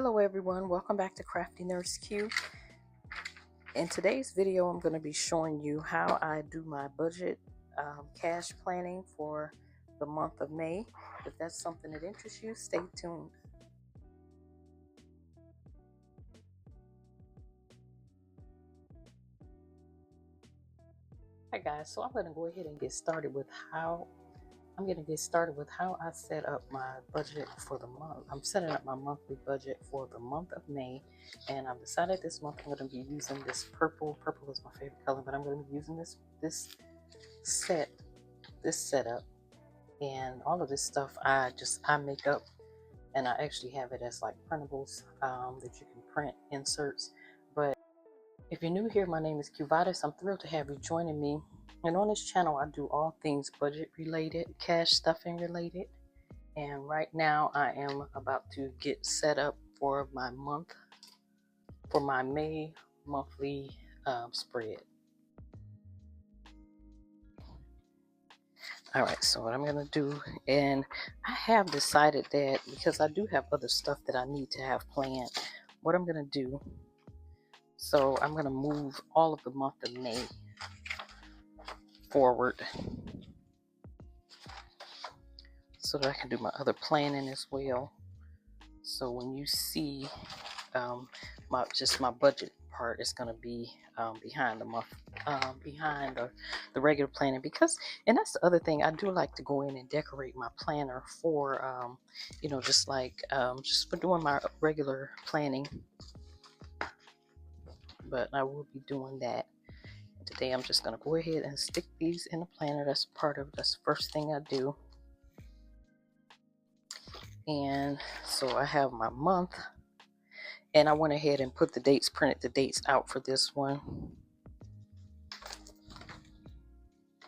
Hello everyone, welcome back to CraftyNurseQ. In today's video, I'm going to be showing you how I do my budget cash planning for the month of May. If that's something that interests you, stay tuned. Hi guys, so I'm going to go ahead and get started with how I set up my budget for the month. I'm setting up my monthly budget for the month of May, and I've decided this month I'm going to be using this purple. Purple is my favorite color, but I'm going to be using this setup, and all of this stuff I make up, and I actually have it as like printables that you can print inserts. But if you're new here, my name is Cuvatis. I'm thrilled to have you joining me. And on this channel, I do all things budget related, cash stuffing related. And right now, I am about to get set up for my May monthly spread. All right, so what I'm gonna do, and I have decided that because I do have other stuff that I need to have planned, what I'm gonna do, so I'm gonna move all of the month of May forward so that I can do my other planning as well. So when you see my budget part is going to be behind the month, behind the regular planning, and that's the other thing, I do like to go in and decorate my planner for just for doing my regular planning, but I will be doing that. And today I'm just going to go ahead and stick these in the planner. That's the first thing I do. And so I have my month, and I went ahead and printed the dates out for this one.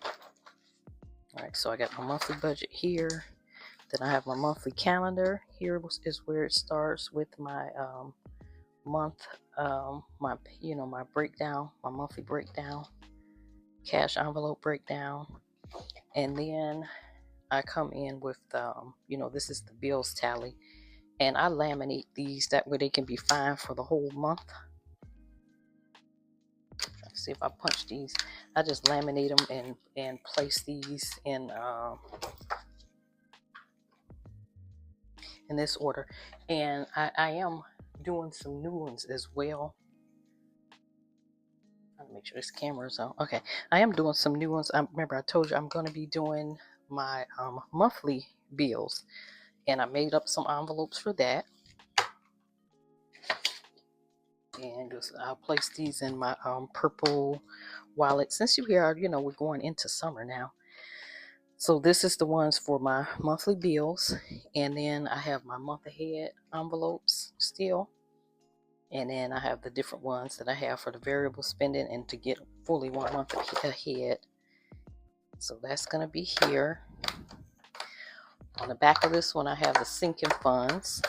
All right, so I got my monthly budget here. Then I have my monthly calendar. Here is where it starts with my month, my breakdown, my monthly breakdown, cash envelope breakdown. And then I come in with, this is the bills tally. And I laminate these, that way they can be fine for the whole month. Let's see if I punch these. I just laminate them and place these in this order. And I am doing some new ones as well. I'll make sure this camera is on. Okay, I am doing some new ones. Remember I told you I'm going to be doing my monthly bills, and I made up some envelopes for that. And I'll place these in my purple wallet. Since we're going into summer now. So this is the ones for my monthly bills. And then I have my month ahead envelopes still. And then I have the different ones that I have for the variable spending and to get fully 1 month ahead. So that's going to be here. On the back of this one, I have the sinking funds.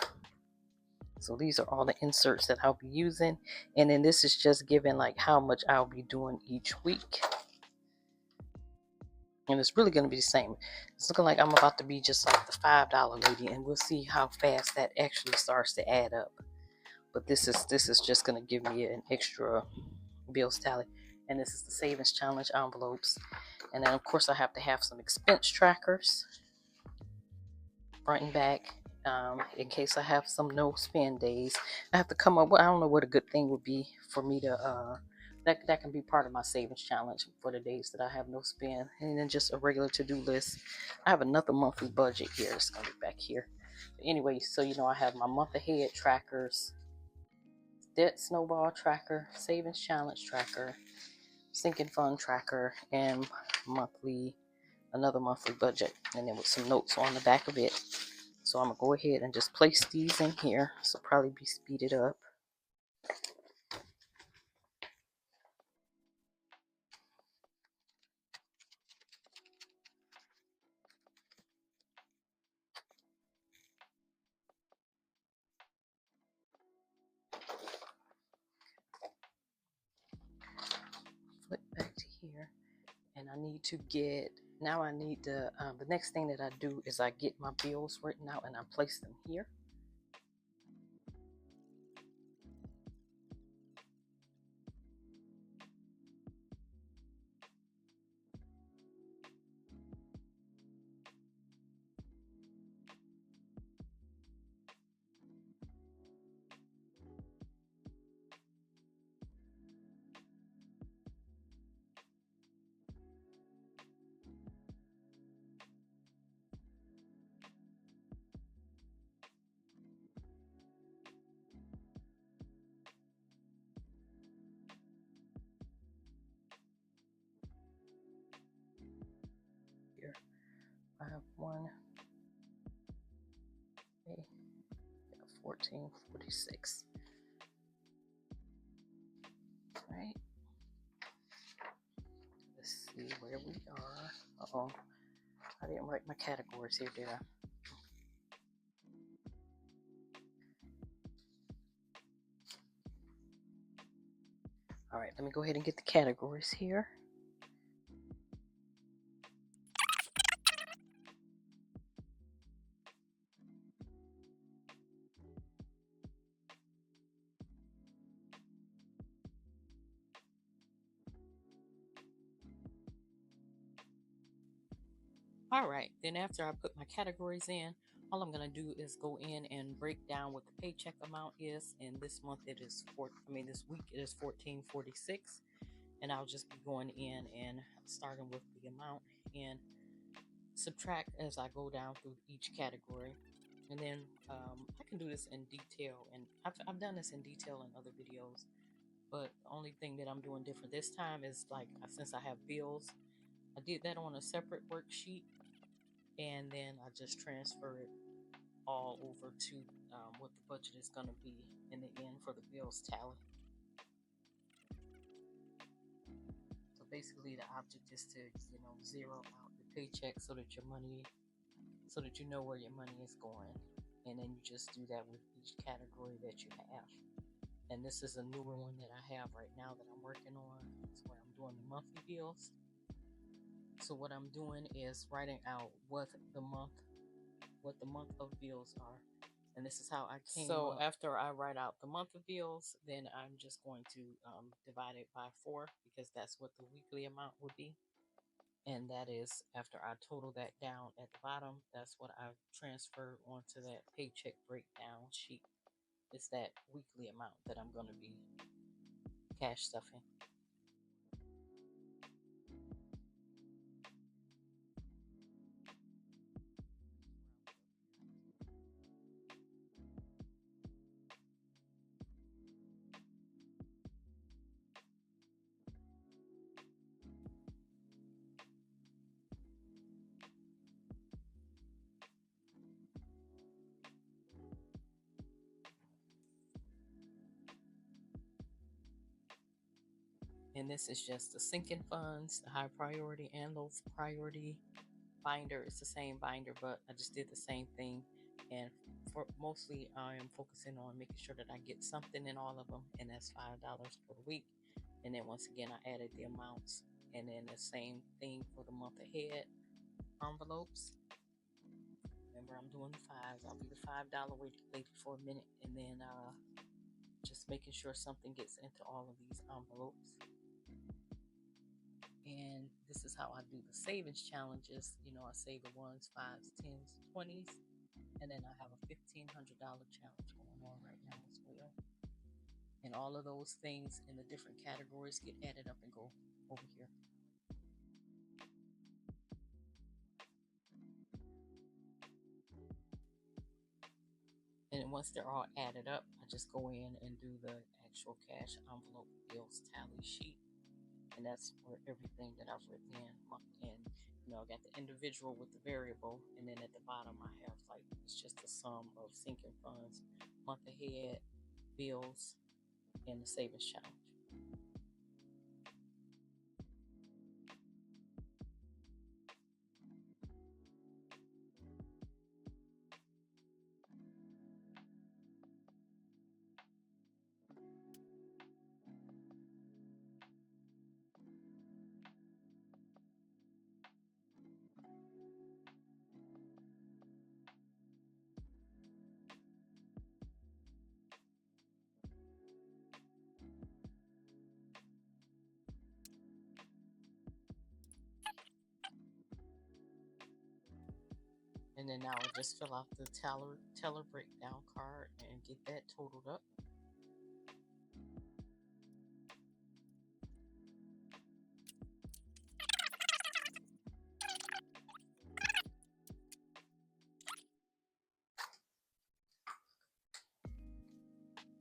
So these are all the inserts that I'll be using. And then this is just giving like how much I'll be doing each week. And it's really going to be the same. It's looking like I'm about to be just like the $5 lady, and we'll see how fast that actually starts to add up. But this is just going to give me an extra bills tally. And this is the savings challenge envelopes. And then of course I have to have some expense trackers, front and back, in case I have some no spend days. I have to come up with, I don't know what a good thing would be for me to that can be part of my savings challenge for the days that I have no spend. And then just a regular to-do list. I have another monthly budget here. It's going to be back here. But anyway, so I have my month ahead trackers, debt snowball tracker, savings challenge tracker, sinking fund tracker, and another monthly budget, and then with some notes on the back of it. So I'm gonna go ahead and just place these in here. So probably be speeded up. Flip back to here, and I need to get. Now I need to. The next thing that I do is I get my bills written out and I place them here. 1446. All right. Let's see where we are. Uh-oh. I didn't write my categories here, did I? All right, let me go ahead and get the categories here. All right, then after I put my categories in, all I'm going to do is go in and break down what the paycheck amount is. And this month it is this week it is 1446. And I'll just be going in and starting with the amount and subtract as I go down through each category. And then I can do this in detail, and I've done this in detail in other videos, but the only thing that I'm doing different this time is, like, since I have bills, I did that on a separate worksheet, and then I just transfer it all over to what the budget is going to be in the end for the bills tally. So basically the object is to, zero out the paycheck so that you know where your money is going. And then you just do that with each category that you have. And this is a newer one that I have right now that I'm working on. It's where I'm doing the monthly bills. So what I'm doing is writing out what the month of bills are. And this is how I came up. So after I write out the month of bills, then I'm just going to divide it by 4, because that's what the weekly amount would be. And that is, after I total that down at the bottom, that's what I've transferred onto that paycheck breakdown sheet. It's that weekly amount that I'm going to be cash stuffing. And this is just the sinking funds, the high priority and low priority binder. It's the same binder, but I just did the same thing. And for mostly I am focusing on making sure that I get something in all of them, and that's $5 per week. And then once again I added the amounts, and then the same thing for the month ahead envelopes. Remember, I'm doing the 5s. I'll be the $5 lady for a minute, and then just making sure something gets into all of these envelopes. And this is how I do the savings challenges. I save the 1s, 5s, 10s, 20s, and then I have a $1,500 challenge going on right now as well. And all of those things in the different categories get added up and go over here. And once they're all added up, I just go in and do the actual cash envelope bills tally sheet. And that's for everything that I've written in. And I got the individual with the variable, and then at the bottom I have, like, it's just a sum of sinking funds, month ahead, bills, and the savings challenge. And then now I'll just fill out the teller breakdown card and get that totaled up.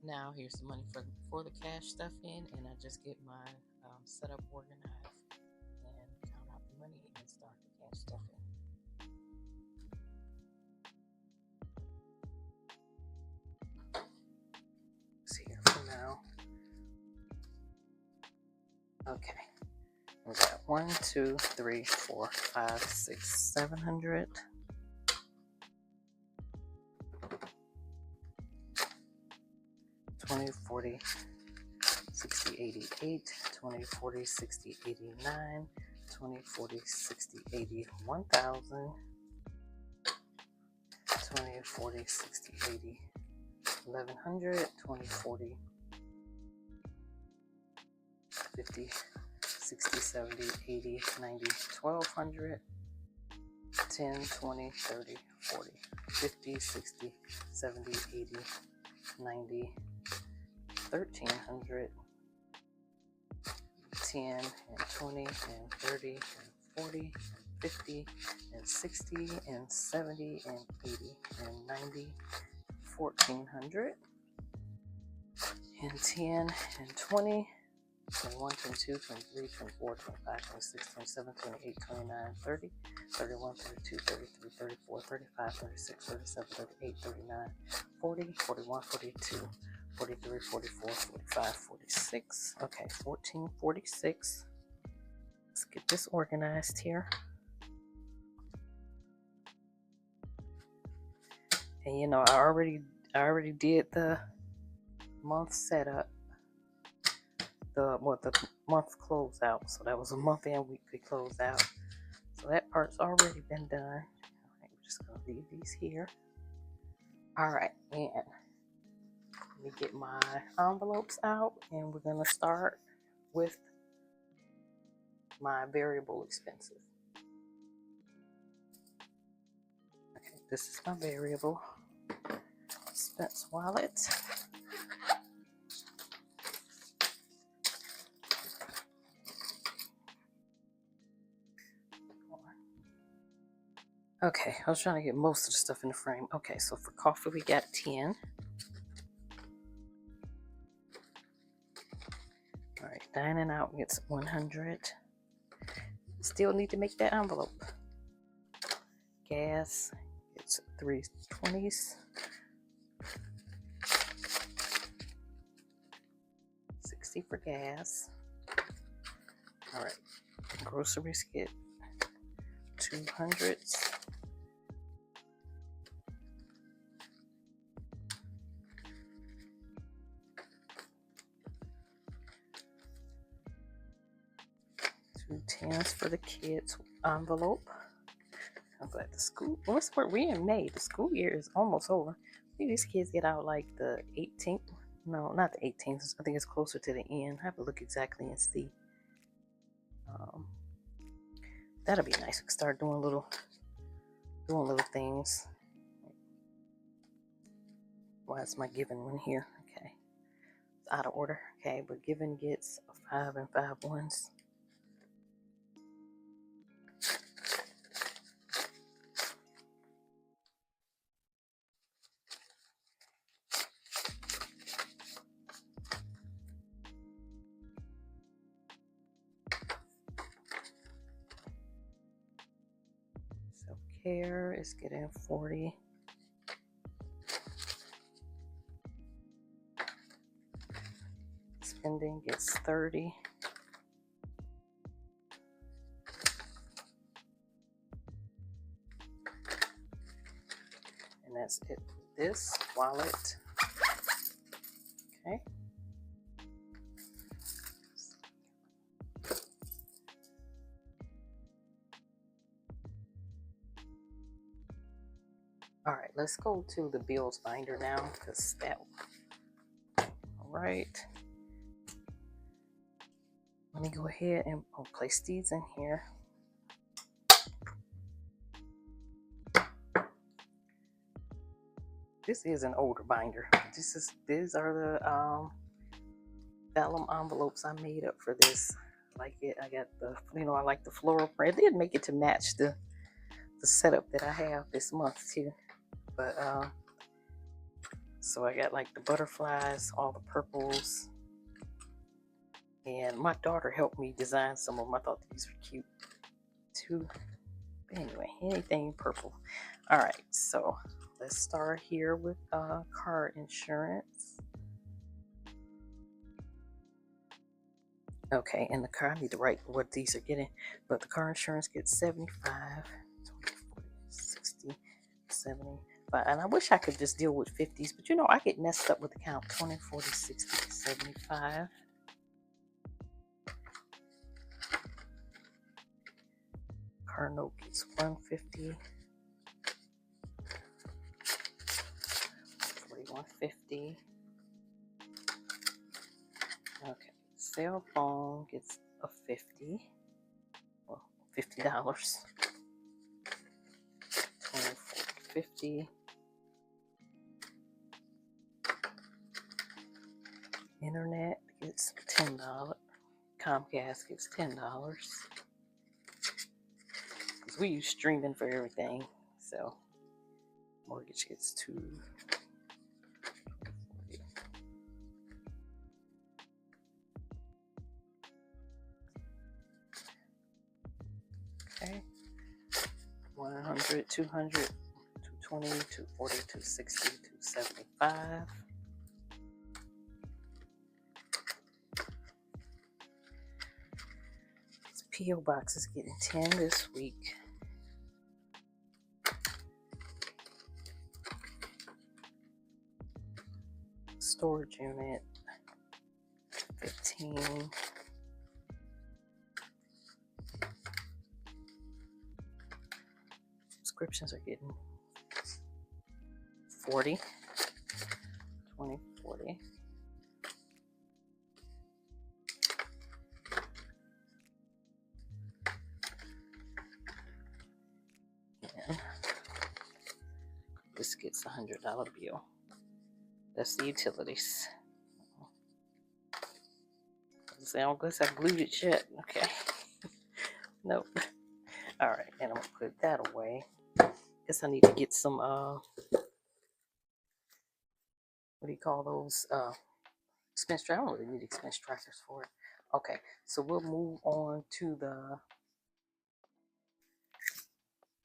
Now here's the money for the cash stuff in, and I just get my setup organized and count out the money and start the cash stuff in. Okay. We got 1, 2, 3, 4, 5, 6, 700. 20, 40, 60, 88, 20, 40, 60, 89, 20, 40, 60, 80, 1000, 20, 40, 60, 80, 1100, 20, 40, 50, 60, 70, 80, 90, 1200, 10, 20, 30, 40, 50, 60, 70, 80, 90, 1300, 10 and 20 and 30 and 40 and 50 and 60 and 70 and 80 and 90, 1400, and 10 and 20, 21, 22, 23, 24, 25, 26, 27, 28, 29, 30, 31, 32, 33, 34, 35, 36, 37, 38, 39, 40, 41, 42, 43, 44, 45, 46. Okay, 1446. Let's get this organized here. And you know, I already did the month setup. The month closeout. So that was a month and weekly closeout. So that part's already been done. All right, we're just gonna leave these here. All right, and let me get my envelopes out, and we're gonna start with my variable expenses. Okay, this is my variable expense wallet. Okay, I was trying to get most of the stuff in the frame. Okay, so for coffee we got 10. All right, dining out gets 100. Still need to make that envelope. Gas gets 3 20s. 60 for gas. All right, groceries get 200s. $2.10 for the kids envelope. I'm glad the school. We're in May. The school year is almost over. Maybe these kids get out like the 18th. No, not the 18th. I think it's closer to the end. I have to look exactly and see. That'll be nice. We can start doing little things. Why is my given one here? Okay, it's out of order. Okay, but given gets 5 and 5 ones. Care is getting 40. Spending gets 30. And that's it for this wallet. Okay. All right, let's go to the bills binder now, because that. All right. Let me go ahead and place these in here. This is an older binder. These are the vellum envelopes I made up for this. I like it. I got the, I like the floral print. It did make it to match the setup that I have this month too. But so I got like the butterflies, all the purples, and my daughter helped me design some of them. I thought these were cute too. But anyway, anything purple. All right, so let's start here with car insurance. Okay, and the car, I need to write what these are getting, but the car insurance gets 75, 20, 40, 60, 75. And I wish I could just deal with 50s, but you know, I get messed up with the count. 20, 40, 60, 75. Car note gets 150, 4150. Okay, cell phone gets a 50, well, $50. 50. Internet gets $10. Comcast gets $10. Because we use streaming for everything. So mortgage gets $2. Okay. 100, 200, 220, 240, 260, 275. P.O. Box is getting 10 this week. Storage unit, 15. Subscriptions are getting 40. 20, 40. And this gets a $100 bill. That's the utilities. Sound good? I glued it shut. Okay. Nope. All right, and I'm gonna put that away. Guess I need to get some what do you call those? Expense tracker. I don't really need expense trackers for it. Okay, so we'll move on to the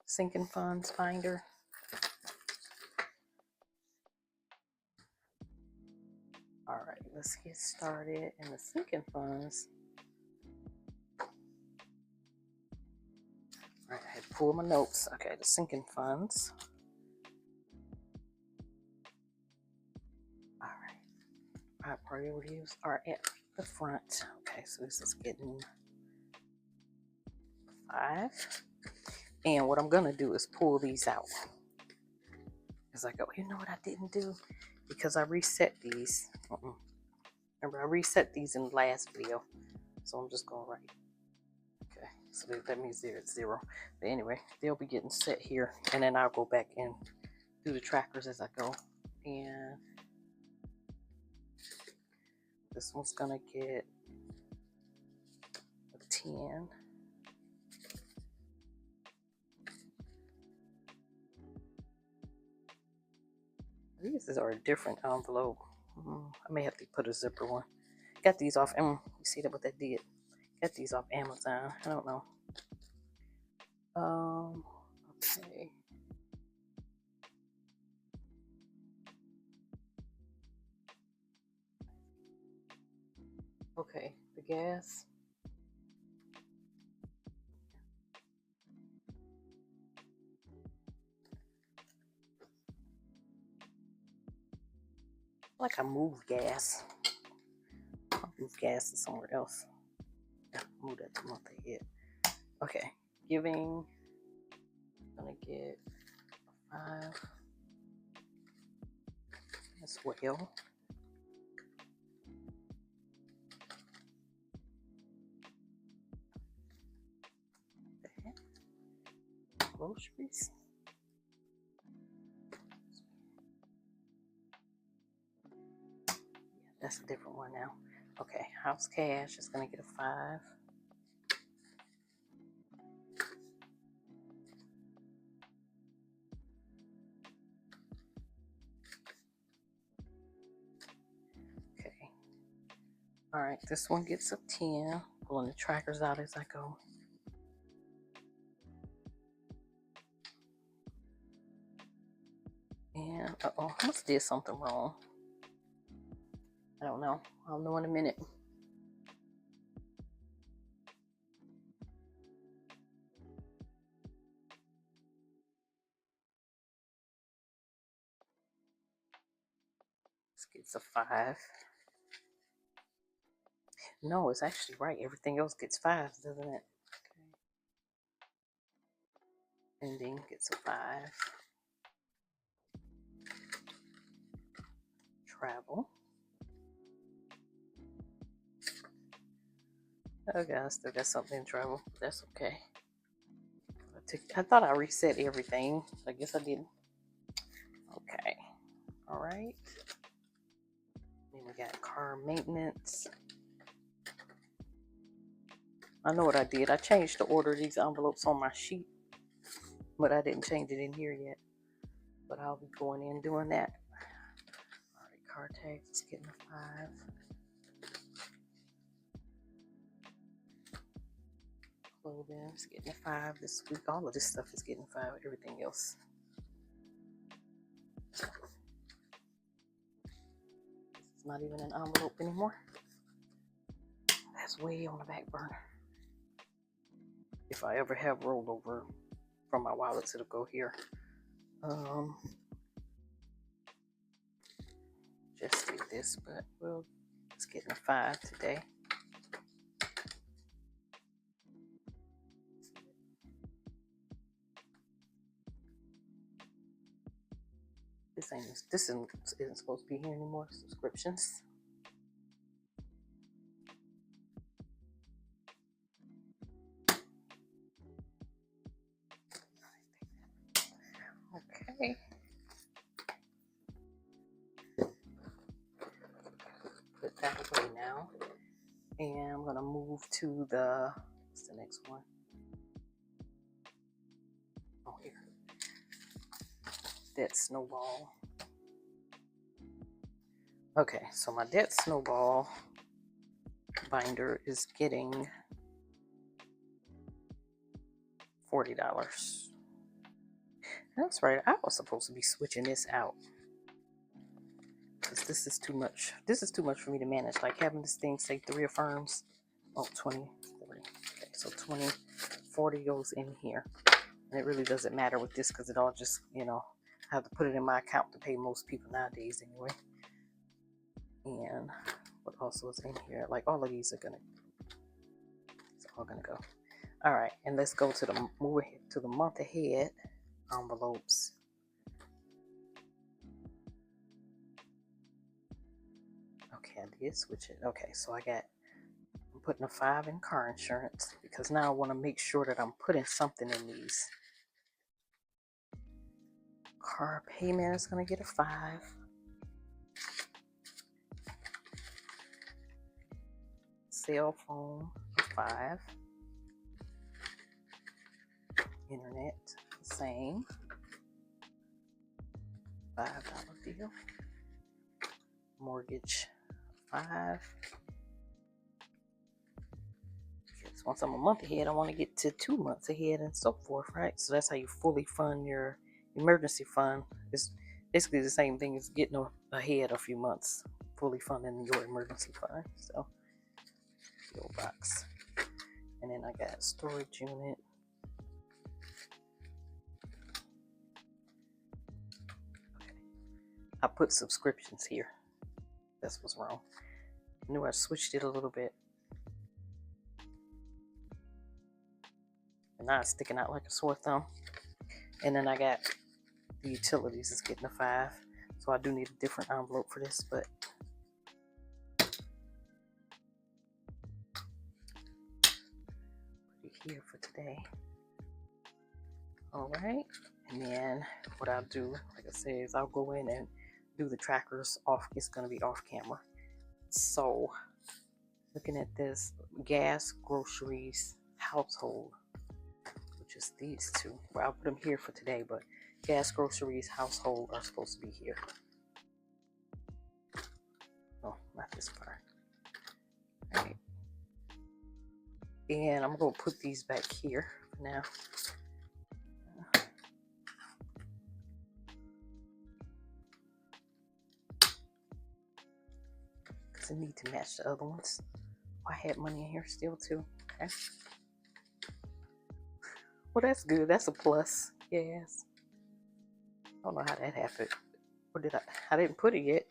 sinking funds finder. All right, let's get started in the sinking funds. All right, I had to pull my notes. Okay, the sinking funds. All right, our priorities are at the front. Okay, so this is getting 5. And what I'm gonna do is pull these out. As I go, you know what I didn't do? Because I reset these. Remember, I reset these in the last video. So I'm just gonna write. Okay, so that means they're at 0. But anyway, they'll be getting set here. And then I'll go back and do the trackers as I go. And this one's gonna get a 10. These are a different envelope. I may have to put a zipper one. Got these off. You see that what that did? Got these off Amazon. I don't know. Okay. Okay, the gas. Like I moved gas. I'll move gas to somewhere else. Yeah, move that to month ahead. Okay, giving. Gonna get 5 as well. Okay. Groceries. Yeah, that's a different one now. Okay, house cash is gonna get a 5. Okay. All right, this one gets a 10. Pulling the trackers out as I go. And uh-oh, I must have did something wrong. I don't know. I'll know in a minute. gets a 5. No, it's actually right. Everything else gets 5s, doesn't it? Okay. Ending gets a 5. Travel. Okay, I still got something in travel. That's okay. I thought I reset everything. I guess I didn't. Okay. All right. Then we got car maintenance. I know what I did. I changed the order of these envelopes on my sheet, but I didn't change it in here yet. But I'll be going in doing that. All right, car tags is getting a 5. Clothing is getting a 5 this week. All of this stuff is getting 5. Everything else. This is not even an envelope anymore. That's way on the back burner. If I ever have rollover from my wallets, it'll go here. Just did this, but well, it's getting a 5 today. This isn't supposed to be here anymore. Subscriptions. Okay. Put that away now. And I'm gonna move to what's the next one? Oh, here. Debt Snowball. Okay, so my Debt Snowball binder is getting $40. That's right. I was supposed to be switching this out because this is too much. This is too much for me to manage. Like having this thing say 3 affirms. Oh, 20, 40. Okay, so 20, 40 goes in here. And it really doesn't matter with this because it all just, I have to put it in my account to pay most people nowadays anyway. And what also is in here? Like all of these are it's all gonna go. All right, and let's go to move ahead to the month ahead envelopes. Okay, I did switch it. Okay, so I'm putting a 5 in car insurance because now I want to make sure that I'm putting something in these. Car payment is going to get a 5. Cell phone, a 5. Internet, the same. $5 deal. Mortgage, 5. Because once I'm a month ahead, I want to get to 2 months ahead and so forth, right? So that's how you fully fund your emergency fund. It's basically the same thing as getting ahead a few months, fully funding your emergency fund. So, fuel box. And then I got storage unit. Okay. I put subscriptions here. That's what's wrong. I knew I switched it a little bit. And now it's sticking out like a sore thumb. And then I got the utilities is getting a 5. So I do need a different envelope for this, but put it here for today. All right. And then what I'll do, like I said, is I'll go in and do the trackers off. It's going to be off camera. So looking at this, gas, groceries, household, which is these two. Well, I'll put them here for today, but gas, groceries, household are supposed to be here. No, not this part. All right. And I'm going to put these back here for now. Because I need to match the other ones. Oh, I had money in here still too. Okay. Well, that's good. That's a plus. Yes. I don't know how that happened. Or did I didn't put it yet.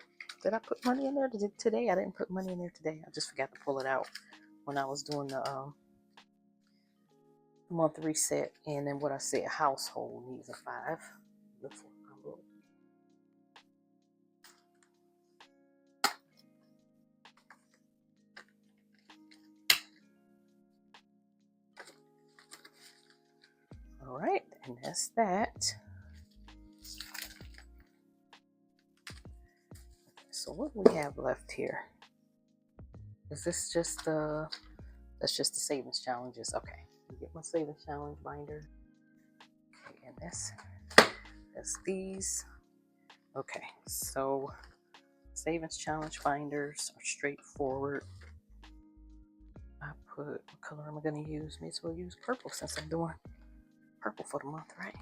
Did I put money in there today? I didn't put money in there today. I just forgot to pull it out when I was doing the month reset. And then what I said, household needs a 5. Look for envelope. All right, and that's that. So what do we have left here? Is this just that's just the savings challenges? Okay, get my savings challenge binder. Okay, and that's these. Okay, so savings challenge binders are straightforward. I put, what color am I going to use? May as well use purple since I'm doing purple for the month, right?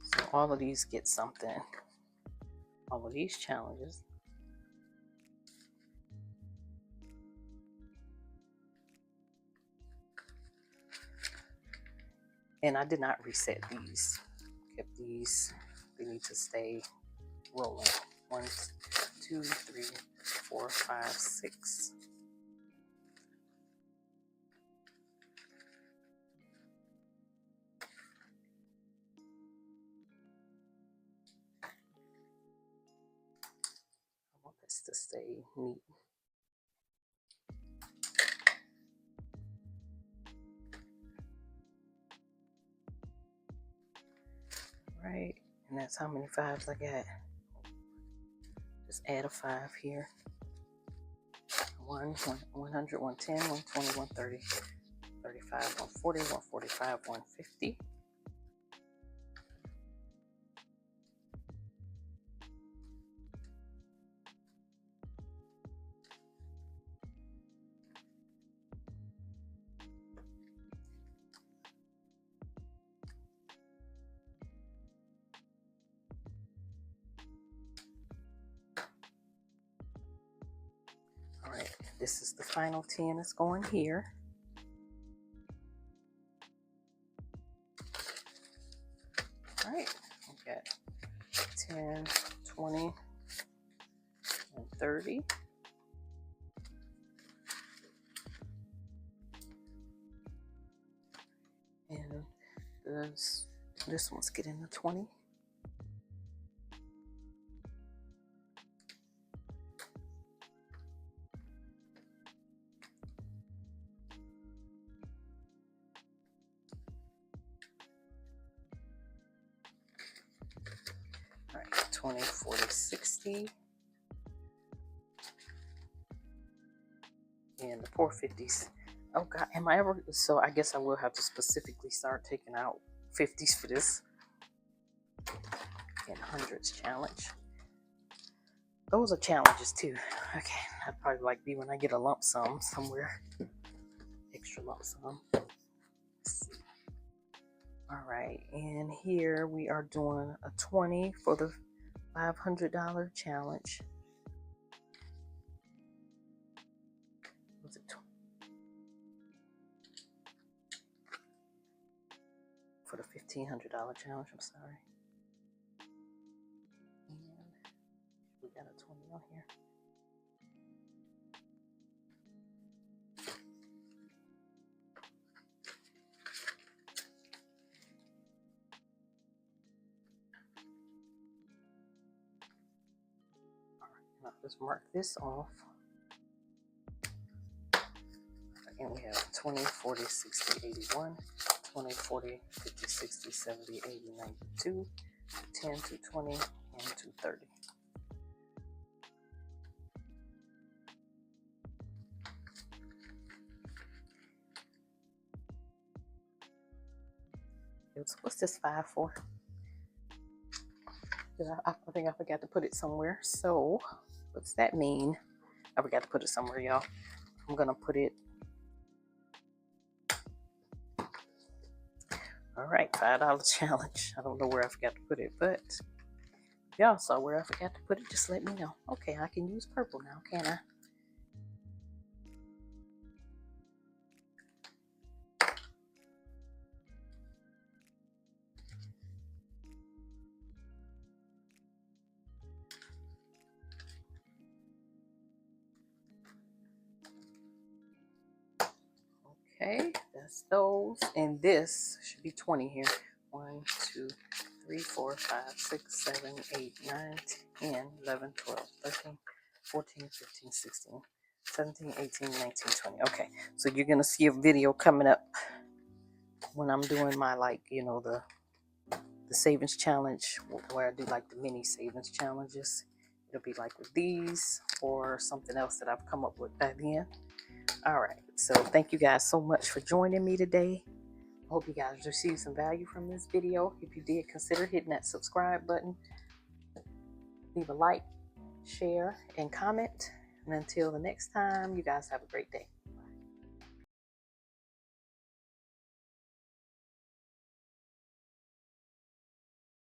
So all of these get something. All of these challenges. And I did not reset these. Kept these. They need to stay rolling. 1, 2, 3, 4, 5, 6. I want this to stay neat. Right, and that's how many 5s I got. Just add a 5 here. 100, 110, 120, 130, 35, 140, 145, 150. All right, this is the final 10 that's going here. All right, we got 10, 20, and 30. And this one's getting the 20. All right, 20, 40, 60. And the 450s. Oh God, am I ever? So I guess I will have to specifically start taking out 50s for this. And 100s challenge. Those are challenges too. Okay, I'd probably like be when I get a lump sum somewhere. Extra lump sum. Let's see. All right, and here we are doing a 20 for the $500 challenge. Was it 20? For the $1,500 challenge, I'm sorry. And we got a 20 on here. I'll just mark this off. And we have 20, 40, 60, 81, 20, 40, 50, 60, 70, 80, 92, 10, 220, and 230. What's this 5 for? I think I forgot to put it somewhere. So what's that mean? I forgot to put it somewhere, y'all. I'm gonna put it. All right, $5 challenge. I don't know where I forgot to put it, but if y'all saw where I forgot to put it, just let me know. Okay, I can use purple now, can I? Okay, that's those. And this should be 20 here. 1, 2, 3, 4, 5, 6, 7, 8, 9, 10, 11, 12, 13, 14, 15, 16, 17, 18, 19, 20. Okay, so you're gonna see a video coming up when I'm doing my, like, you know, the savings challenge, where I do like the mini savings challenges. It'll be like with these or something else that I've come up with by then. All right, so thank you guys so much for joining me today. I hope you guys received some value from this video. If you did, consider hitting that subscribe button. Leave a like, share, and comment. And until the next time, you guys have a great day.